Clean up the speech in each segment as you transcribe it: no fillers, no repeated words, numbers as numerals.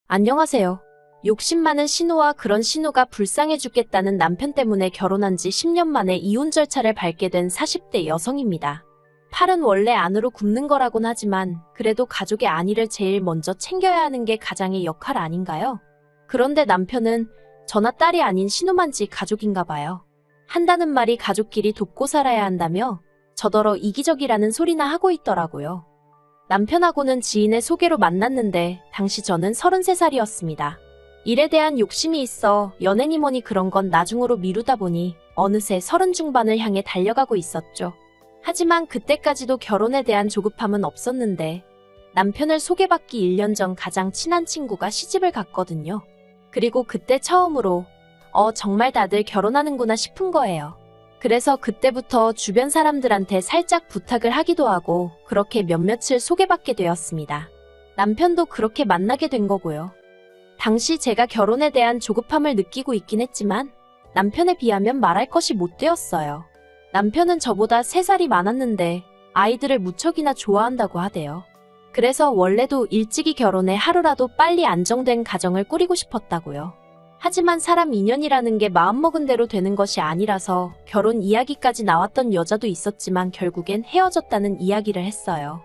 안녕하세요. 욕심 많은 신우와 그런 신우가 불쌍해 죽겠다는 남편 때문에 결혼한 지 10년 만에 이혼 절차를 밟게 된 40대 여성입니다. 팔은 원래 안으로 굽는 거라곤 하지만 그래도 가족의 안위를 제일 먼저 챙겨야 하는 게 가장의 역할 아닌가요? 그런데 남편은 저나 딸이 아닌 신우만지 가족인가 봐요. 한다는 말이 가족끼리 돕고 살아야 한다며 저더러 이기적이라는 소리나 하고 있더라고요. 남편하고는 지인의 소개로 만났는데 당시 저는 33살이었습니다. 일에 대한 욕심이 있어 연애니 뭐니 그런 건 나중으로 미루다 보니 어느새 30 중반을 향해 달려가고 있었죠. 하지만 그때까지도 결혼에 대한 조급함은 없었는데 남편을 소개받기 1년 전 가장 친한 친구가 시집을 갔거든요. 그리고 그때 처음으로 정말 다들 결혼하는구나 싶은 거예요. 그래서 그때부터 주변 사람들한테 살짝 부탁을 하기도 하고 그렇게 몇몇을 소개받게 되었습니다. 남편도 그렇게 만나게 된 거고요. 당시 제가 결혼에 대한 조급함을 느끼고 있긴 했지만 남편에 비하면 말할 것이 못 되었어요. 남편은 저보다 3살이 많았는데 아이들을 무척이나 좋아한다고 하대요. 그래서 원래도 일찍이 결혼해 하루라도 빨리 안정된 가정을 꾸리고 싶었다고요. 하지만 사람 인연이라는 게 마음먹은 대로 되는 것이 아니라서 결혼 이야기까지 나왔던 여자도 있었지만 결국엔 헤어졌다는 이야기를 했어요.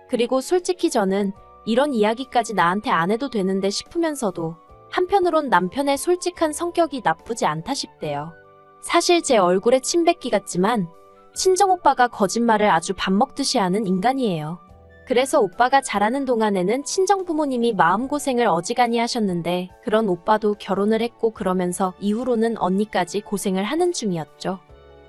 그리고 솔직히 저는 이런 이야기까지 나한테 안 해도 되는데 싶으면서도 한편으론 남편의 솔직한 성격이 나쁘지 않다 싶대요. 사실 제 얼굴에 침 뱉기 같지만 친정오빠가 거짓말을 아주 밥 먹듯이 하는 인간이에요. 그래서 오빠가 자라는 동안에는 친정부모님이 마음고생을 어지간히 하셨는데 그런 오빠도 결혼을 했고 그러면서 이후로는 언니까지 고생을 하는 중이었죠.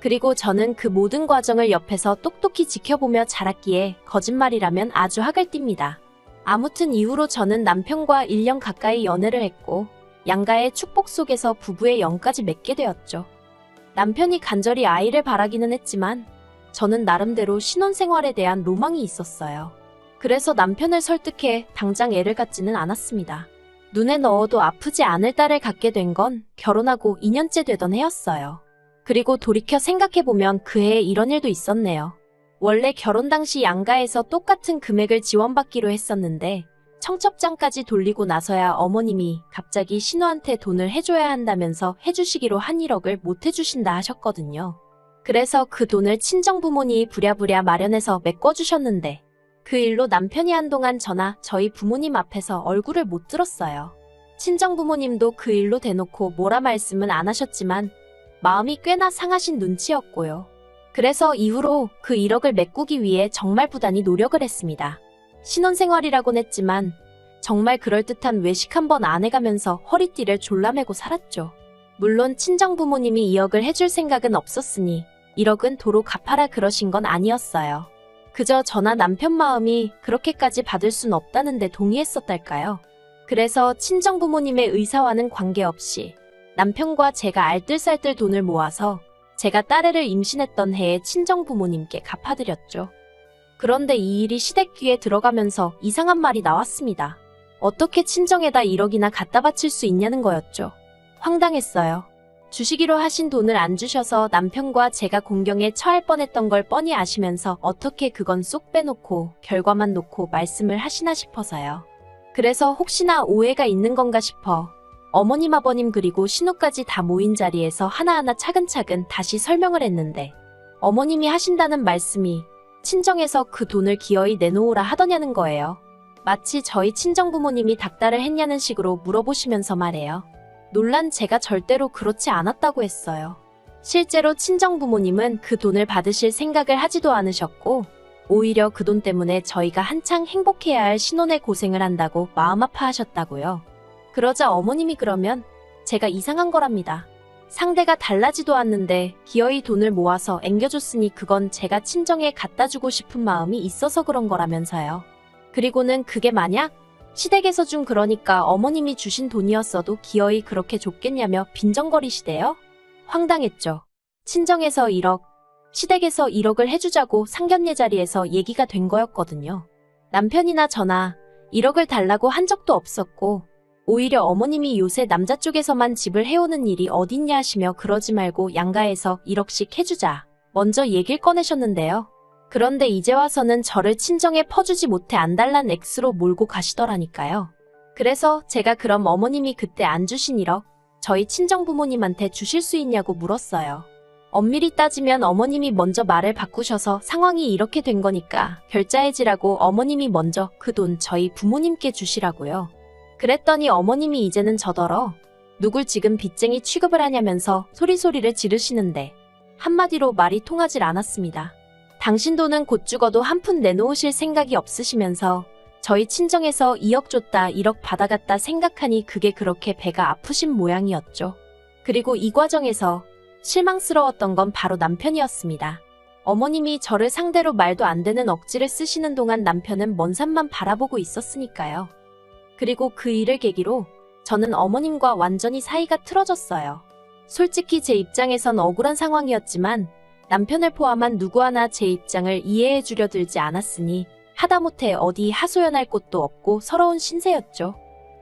그리고 저는 그 모든 과정을 옆에서 똑똑히 지켜보며 자랐기에 거짓말이라면 아주 학을 띱니다. 아무튼 이후로 저는 남편과 1년 가까이 연애를 했고 양가의 축복 속에서 부부의 영까지 맺게 되었죠. 남편이 간절히 아이를 바라기는 했지만 저는 나름대로 신혼생활에 대한 로망이 있었어요. 그래서 남편을 설득해 당장 애를 갖지는 않았습니다. 눈에 넣어도 아프지 않을 딸을 갖게 된 건 결혼하고 2년째 되던 해였어요. 그리고 돌이켜 생각해보면 그 해에 이런 일도 있었네요. 원래 결혼 당시 양가에서 똑같은 금액을 지원받기로 했었는데 청첩장까지 돌리고 나서야 어머님이 갑자기 신우한테 돈을 해줘야 한다면서 해주시기로 한 1억을 못 해주신다 하셨거든요. 그래서 그 돈을 친정부모님이 부랴부랴 마련해서 메꿔주셨는데 그 일로 남편이 한동안 저나 저희 부모님 앞에서 얼굴을 못 들었어요. 친정부모님도 그 일로 대놓고 뭐라 말씀은 안 하셨지만 마음이 꽤나 상하신 눈치였고요. 그래서 이후로 그 1억을 메꾸기 위해 정말 부단히 노력을 했습니다. 신혼생활이라곤 했지만 정말 그럴듯한 외식 한번 안 해가면서 허리띠를 졸라매고 살았죠. 물론 친정부모님이 2억을 해줄 생각은 없었으니 1억은 도로 갚아라 그러신 건 아니었어요. 그저 저나 남편 마음이 그렇게까지 받을 순 없다는데 동의했었달까요? 그래서 친정부모님의 의사와는 관계없이 남편과 제가 알뜰살뜰 돈을 모아서 제가 딸애를 임신했던 해에 친정부모님께 갚아드렸죠. 그런데 이 일이 시댁 귀에 들어가면서 이상한 말이 나왔습니다. 어떻게 친정에다 1억이나 갖다 바칠 수 있냐는 거였죠. 황당했어요. 주시기로 하신 돈을 안 주셔서 남편과 제가 공경에 처할 뻔했던 걸 뻔히 아시면서 어떻게 그건 쏙 빼놓고 결과만 놓고 말씀을 하시나 싶어서요. 그래서 혹시나 오해가 있는 건가 싶어 어머님 아버님 그리고 신우까지 다 모인 자리에서 하나하나 차근차근 다시 설명을 했는데 어머님이 하신다는 말씀이 친정에서 그 돈을 기어이 내놓으라 하더냐는 거예요. 마치 저희 친정부모님이 닥달을 했냐는 식으로 물어보시면서 말해요. 놀란 제가 절대로 그렇지 않았다고 했어요. 실제로 친정부모님은 그 돈을 받으실 생각을 하지도 않으셨고 오히려 그 돈 때문에 저희가 한창 행복해야 할 신혼의 고생을 한다고 마음 아파하셨다고요. 그러자 어머님이 그러면 제가 이상한 거랍니다. 상대가 달라지도 않는데 기어이 돈을 모아서 앵겨줬으니 그건 제가 친정에 갖다 주고 싶은 마음이 있어서 그런 거라면서요. 그리고는 그게 만약 시댁에서 준 그러니까 어머님이 주신 돈이었어도 기어이 그렇게 줬겠냐며 빈정거리시대요. 황당했죠. 친정에서 1억, 시댁에서 1억을 해주자고 상견례 자리에서 얘기가 된 거였거든요. 남편이나 저나 1억을 달라고 한 적도 없었고 오히려 어머님이 요새 남자 쪽에서만 집을 해오는 일이 어딨냐 하시며 그러지 말고 양가에서 1억씩 해주자 먼저 얘기를 꺼내셨는데요. 그런데 이제 와서는 저를 친정에 퍼주지 못해 안 달란 액수로 몰고 가시더라니까요. 그래서 제가 그럼 어머님이 그때 안 주신 1억 저희 친정부모님한테 주실 수 있냐고 물었어요. 엄밀히 따지면 어머님이 먼저 말을 바꾸셔서 상황이 이렇게 된 거니까 결자해지라고 어머님이 먼저 그 돈 저희 부모님께 주시라고요. 그랬더니 어머님이 이제는 저더러 누굴 지금 빚쟁이 취급을 하냐면서 소리소리를 지르시는데 한마디로 말이 통하질 않았습니다. 당신 돈은 곧 죽어도 한 푼 내놓으실 생각이 없으시면서 저희 친정에서 2억 줬다 1억 받아갔다 생각하니 그게 그렇게 배가 아프신 모양이었죠. 그리고 이 과정에서 실망스러웠던 건 바로 남편이었습니다. 어머님이 저를 상대로 말도 안 되는 억지를 쓰시는 동안 남편은 먼 산만 바라보고 있었으니까요. 그리고 그 일을 계기로 저는 어머님과 완전히 사이가 틀어졌어요. 솔직히 제 입장에선 억울한 상황이었지만 남편을 포함한 누구 하나 제 입장을 이해해 주려 들지 않았으니 하다못해 어디 하소연할 곳도 없고 서러운 신세였죠.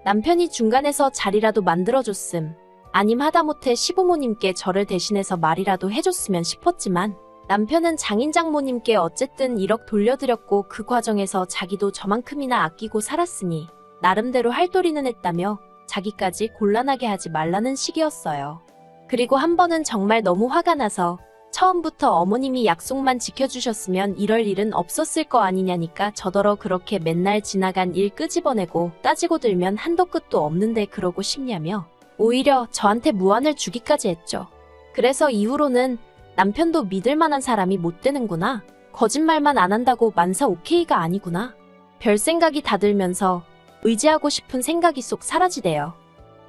남편이 중간에서 자리라도 만들어줬음, 아님 하다못해 시부모님께 저를 대신해서 말이라도 해줬으면 싶었지만 남편은 장인장모님께 어쨌든 1억 돌려드렸고 그 과정에서 자기도 저만큼이나 아끼고 살았으니 나름대로 할도리는 했다며 자기까지 곤란하게 하지 말라는 식이었어요. 그리고 한 번은 정말 너무 화가 나서 처음부터 어머님이 약속만 지켜주셨으면 이럴 일은 없었을 거 아니냐니까 저더러 그렇게 맨날 지나간 일 끄집어내고 따지고 들면 한도 끝도 없는데 그러고 싶냐며 오히려 저한테 무안을 주기까지 했죠. 그래서 이후로는 남편도 믿을 만한 사람이 못 되는구나. 거짓말만 안 한다고 만사 오케이가 아니구나. 별 생각이 다 들면서 의지하고 싶은 생각이 쏙 사라지대요.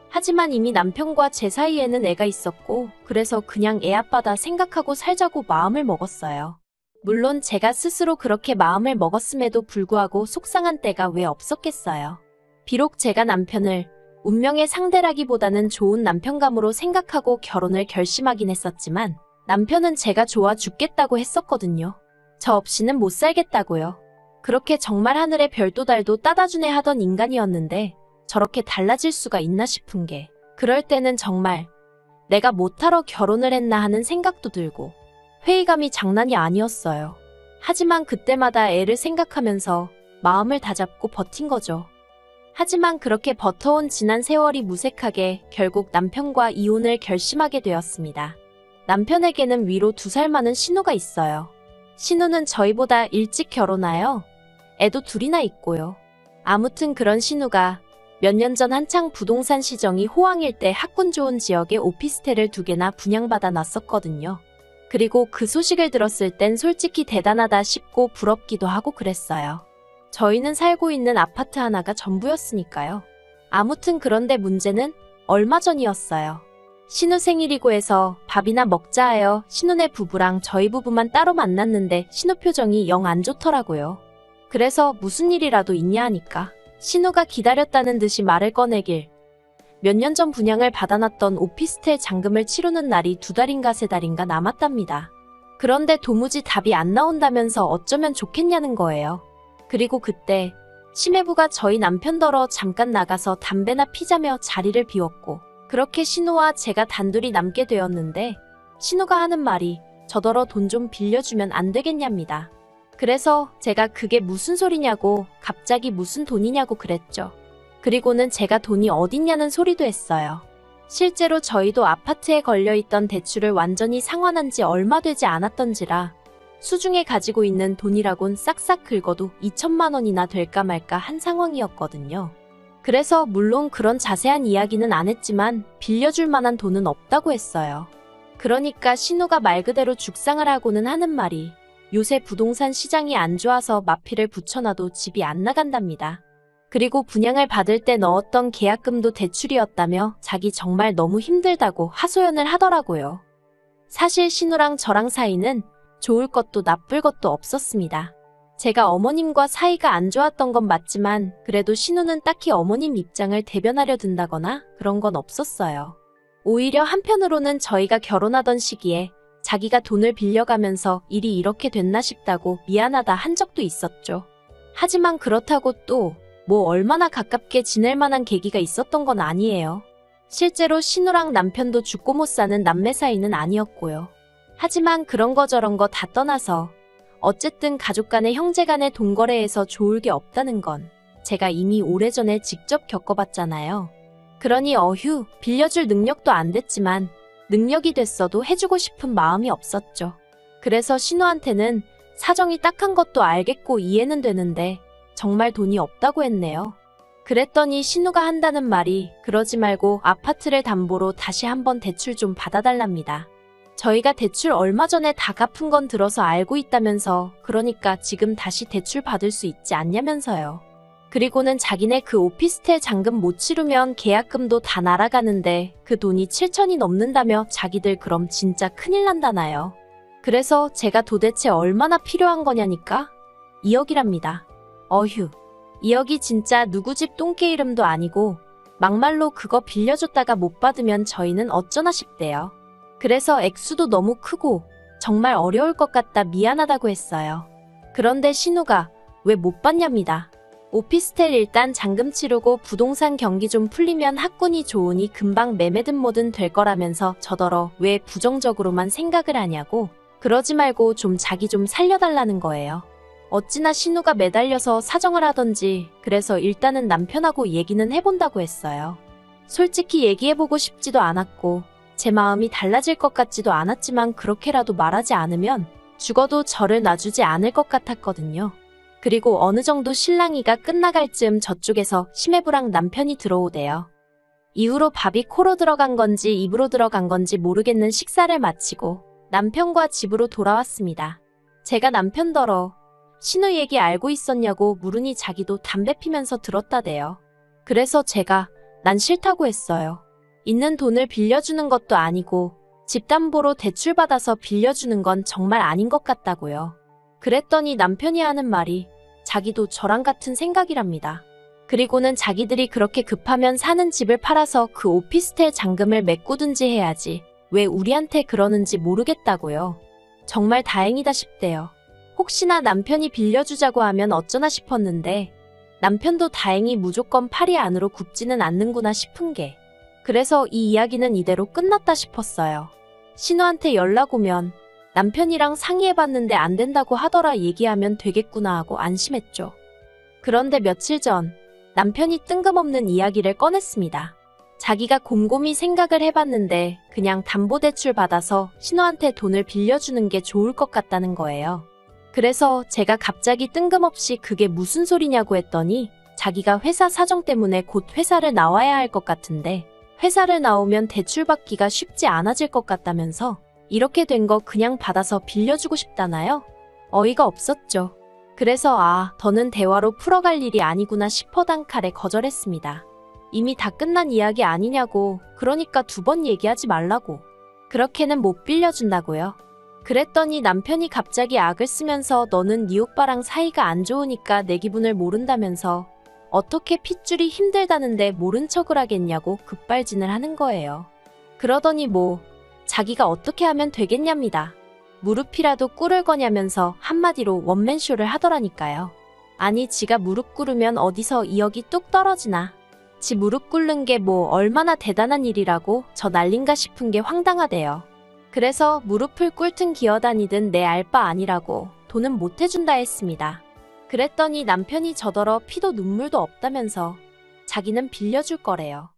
하지만 이미 남편과 제 사이에는 애가 있었고 그래서 그냥 애 아빠다 생각하고 살자고 마음을 먹었어요. 물론 제가 스스로 그렇게 마음을 먹었음에도 불구하고 속상한 때가 왜 없었겠어요. 비록 제가 남편을 운명의 상대라기보다는 좋은 남편감으로 생각하고 결혼을 결심하긴 했었지만 남편은 제가 좋아 죽겠다고 했었거든요. 저 없이는 못 살겠다고요. 그렇게 정말 하늘의 별도 달도 따다주네 하던 인간이었는데 저렇게 달라질 수가 있나 싶은 게 그럴 때는 정말 내가 못하러 결혼을 했나 하는 생각도 들고 회의감이 장난이 아니었어요. 하지만 그때마다 애를 생각하면서 마음을 다잡고 버틴 거죠. 하지만 그렇게 버텨온 지난 세월이 무색하게 결국 남편과 이혼을 결심하게 되었습니다. 남편에게는 위로 2살 많은 신우가 있어요. 신우는 저희보다 일찍 결혼하여 애도 2이나 있고요. 아무튼 그런 신우가 몇 년 전 한창 부동산 시정이 호황일 때 학군 좋은 지역에 오피스텔을 2개나 분양받아 놨었거든요. 그리고 그 소식을 들었을 땐 솔직히 대단하다 싶고 부럽기도 하고 그랬어요. 저희는 살고 있는 아파트 하나가 전부였으니까요. 아무튼 그런데 문제는 얼마 전이었어요. 신우 생일이고 해서 밥이나 먹자 하여 신우네 부부랑 저희 부부만 따로 만났는데 신우 표정이 영 안 좋더라고요. 그래서 무슨 일이라도 있냐 하니까 신우가 기다렸다는 듯이 말을 꺼내길 몇 년 전 분양을 받아놨던 오피스텔 잔금을 치르는 날이 2달인가 3달인가 남았답니다. 그런데 도무지 답이 안 나온다면서 어쩌면 좋겠냐는 거예요. 그리고 그때 심해부가 저희 남편더러 잠깐 나가서 담배나 피자며 자리를 비웠고 그렇게 신우와 제가 단둘이 남게 되었는데 신우가 하는 말이 저더러 돈 좀 빌려주면 안 되겠냐입니다. 그래서 제가 그게 무슨 소리냐고 갑자기 무슨 돈이냐고 그랬죠. 그리고는 제가 돈이 어딨냐는 소리도 했어요. 실제로 저희도 아파트에 걸려있던 대출을 완전히 상환한 지 얼마 되지 않았던지라 수중에 가지고 있는 돈이라곤 싹싹 긁어도 2천만 원이나 될까 말까 한 상황이었거든요. 그래서 물론 그런 자세한 이야기는 안 했지만 빌려줄 만한 돈은 없다고 했어요. 그러니까 신우가 말 그대로 죽상을 하고는 하는 말이 요새 부동산 시장이 안 좋아서 마피를 붙여놔도 집이 안 나간답니다. 그리고 분양을 받을 때 넣었던 계약금도 대출이었다며 자기 정말 너무 힘들다고 하소연을 하더라고요. 사실 신우랑 저랑 사이는 좋을 것도 나쁠 것도 없었습니다. 제가 어머님과 사이가 안 좋았던 건 맞지만 그래도 신우는 딱히 어머님 입장을 대변하려 든다거나 그런 건 없었어요. 오히려 한편으로는 저희가 결혼하던 시기에 자기가 돈을 빌려가면서 일이 이렇게 됐나 싶다고 미안하다 한 적도 있었죠. 하지만 그렇다고 또 뭐 얼마나 가깝게 지낼 만한 계기가 있었던 건 아니에요. 실제로 신우랑 남편도 죽고 못 사는 남매 사이는 아니었고요. 하지만 그런 거 저런 거 다 떠나서 어쨌든 가족 간의 형제 간의 돈 거래에서 좋을 게 없다는 건 제가 이미 오래전에 직접 겪어봤잖아요. 그러니 어휴, 빌려줄 능력도 안 됐지만 능력이 됐어도 해주고 싶은 마음이 없었죠. 그래서 신우한테는 사정이 딱한 것도 알겠고 이해는 되는데 정말 돈이 없다고 했네요. 그랬더니 신우가 한다는 말이 그러지 말고 아파트를 담보로 다시 한번 대출 좀 받아달랍니다. 저희가 대출 얼마 전에 다 갚은 건 들어서 알고 있다면서 그러니까 지금 다시 대출 받을 수 있지 않냐면서요. 그리고는 자기네 그 오피스텔 잔금 못 치르면 계약금도 다 날아가는데 그 돈이 7천이 넘는다며 자기들 그럼 진짜 큰일 난다나요. 그래서 제가 도대체 얼마나 필요한 거냐니까? 2억이랍니다. 어휴. 2억이 진짜 누구 집 똥개 이름도 아니고 막말로 그거 빌려줬다가 못 받으면 저희는 어쩌나 싶대요. 그래서 액수도 너무 크고 정말 어려울 것 같다 미안하다고 했어요. 그런데 신우가 왜 못 받냐입니다. 오피스텔 일단 잔금 치르고 부동산 경기 좀 풀리면 학군이 좋으니 금방 매매든 뭐든 될 거라면서 저더러 왜 부정적으로만 생각을 하냐고 그러지 말고 좀 자기 좀 살려달라는 거예요. 어찌나 신우가 매달려서 사정을 하던지 그래서 일단은 남편하고 얘기는 해본다고 했어요. 솔직히 얘기해보고 싶지도 않았고 제 마음이 달라질 것 같지도 않았지만 그렇게라도 말하지 않으면 죽어도 저를 놔주지 않을 것 같았거든요. 그리고 어느 정도 실랑이가 끝나갈 즈음 저쪽에서 심해부랑 남편이 들어오대요. 이후로 밥이 코로 들어간 건지 입으로 들어간 건지 모르겠는 식사를 마치고 남편과 집으로 돌아왔습니다. 제가 남편더러 신우 얘기 알고 있었냐고 물으니 자기도 담배 피면서 들었다대요. 그래서 제가 난 싫다고 했어요. 있는 돈을 빌려주는 것도 아니고 집 담보로 대출받아서 빌려주는 건 정말 아닌 것 같다고요. 그랬더니 남편이 하는 말이 자기도 저랑 같은 생각이랍니다. 그리고는 자기들이 그렇게 급하면 사는 집을 팔아서 그 오피스텔 잔금을 메꾸든지 해야지 왜 우리한테 그러는지 모르겠다고요. 정말 다행이다 싶대요. 혹시나 남편이 빌려주자고 하면 어쩌나 싶었는데 남편도 다행히 무조건 팔이 안으로 굽지는 않는구나 싶은 게 그래서 이 이야기는 이대로 끝났다 싶었어요. 신우한테 연락 오면 남편이랑 상의해봤는데 안 된다고 하더라 얘기하면 되겠구나 하고 안심했죠. 그런데 며칠 전 남편이 뜬금없는 이야기를 꺼냈습니다. 자기가 곰곰이 생각을 해봤는데 그냥 담보대출 받아서 신우한테 돈을 빌려주는 게 좋을 것 같다는 거예요. 그래서 제가 갑자기 뜬금없이 그게 무슨 소리냐고 했더니 자기가 회사 사정 때문에 곧 회사를 나와야 할 것 같은데 회사를 나오면 대출받기가 쉽지 않아질 것 같다면서 이렇게 된 거 그냥 받아서 빌려주고 싶다나요? 어이가 없었죠. 그래서 더는 대화로 풀어갈 일이 아니구나 싶어 단칼에 거절했습니다. 이미 다 끝난 이야기 아니냐고 그러니까 2번 얘기하지 말라고. 그렇게는 못 빌려준다고요. 그랬더니 남편이 갑자기 악을 쓰면서 너는 네 오빠랑 사이가 안 좋으니까 내 기분을 모른다면서 어떻게 핏줄이 힘들다는데 모른 척을 하겠냐고 급발진을 하는 거예요. 그러더니 자기가 어떻게 하면 되겠냐입니다. 무릎이라도 꿇을 거냐면서 한마디로 원맨쇼를 하더라니까요. 아니 지가 무릎 꿇으면 어디서 2억이 뚝 떨어지나. 지 무릎 꿇는 게 얼마나 대단한 일이라고 저 난린가 싶은 게 황당하대요. 그래서 무릎을 꿇든 기어다니든 내 알 바 아니라고 돈은 못 해준다 했습니다. 그랬더니 남편이 저더러 피도 눈물도 없다면서 자기는 빌려줄 거래요.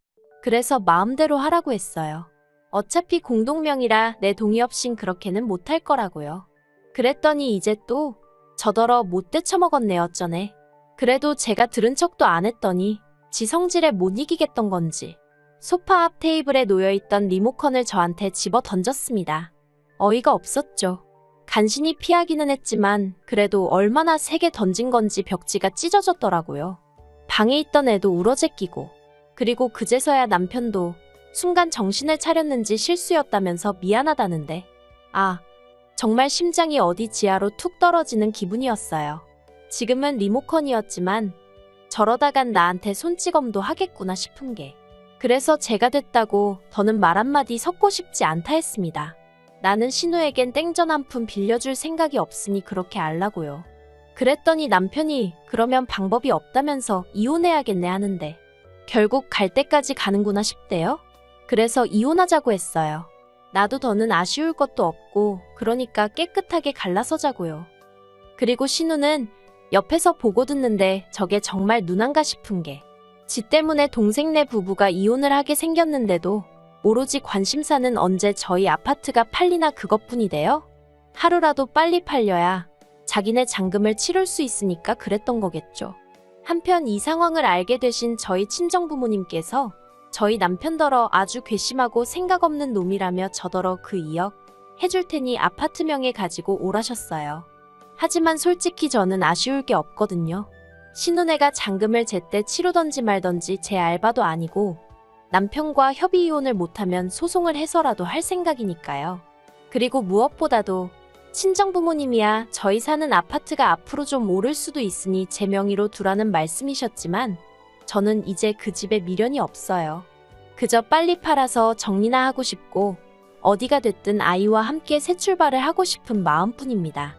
그래서 마음대로 하라고 했어요. 어차피 공동명의라 내 동의 없인 그렇게는 못할 거라고요. 그랬더니 이제 또 저더러 못돼 처먹었네 어쩌네. 그래도 제가 들은 척도 안 했더니 지 성질에 못 이기겠던 건지 소파 앞 테이블에 놓여있던 리모컨을 저한테 집어 던졌습니다. 어이가 없었죠. 간신히 피하기는 했지만 그래도 얼마나 세게 던진 건지 벽지가 찢어졌더라고요. 방에 있던 애도 울어제끼고 그리고 그제서야 남편도 순간 정신을 차렸는지 실수였다면서 미안하다는데 정말 심장이 어디 지하로 툭 떨어지는 기분이었어요. 지금은 리모컨이었지만 저러다간 나한테 손찌검도 하겠구나 싶은 게 그래서 제가 됐다고 더는 말 한마디 섞고 싶지 않다 했습니다. 나는 신우에겐 땡전 한 푼 빌려줄 생각이 없으니 그렇게 알라고요. 그랬더니 남편이 그러면 방법이 없다면서 이혼해야겠네 하는데 결국 갈 때까지 가는구나 싶대요. 그래서 이혼하자고 했어요. 나도 더는 아쉬울 것도 없고 그러니까 깨끗하게 갈라서자고요. 그리고 신우는 옆에서 보고 듣는데 저게 정말 눈안가 싶은 게 지 때문에 동생네 부부가 이혼을 하게 생겼는데도 오로지 관심사는 언제 저희 아파트가 팔리나 그것뿐이대요. 하루라도 빨리 팔려야 자기네 잔금을 치룰 수 있으니까 그랬던 거겠죠. 한편 이 상황을 알게 되신 저희 친정부모님께서 저희 남편더러 아주 괘씸하고 생각 없는 놈이라며 저더러 그 2억 해줄 테니 아파트명에 가지고 오라셨어요. 하지만 솔직히 저는 아쉬울 게 없거든요. 신혼애가 잔금을 제때 치르던지 말던지 제 알바도 아니고 남편과 협의 이혼을 못하면 소송을 해서라도 할 생각이니까요. 그리고 무엇보다도 친정부모님이야 저희 사는 아파트가 앞으로 좀 오를 수도 있으니 제 명의로 두라는 말씀이셨지만 저는 이제 그 집에 미련이 없어요. 그저 빨리 팔아서 정리나 하고 싶고 어디가 됐든 아이와 함께 새 출발을 하고 싶은 마음뿐입니다.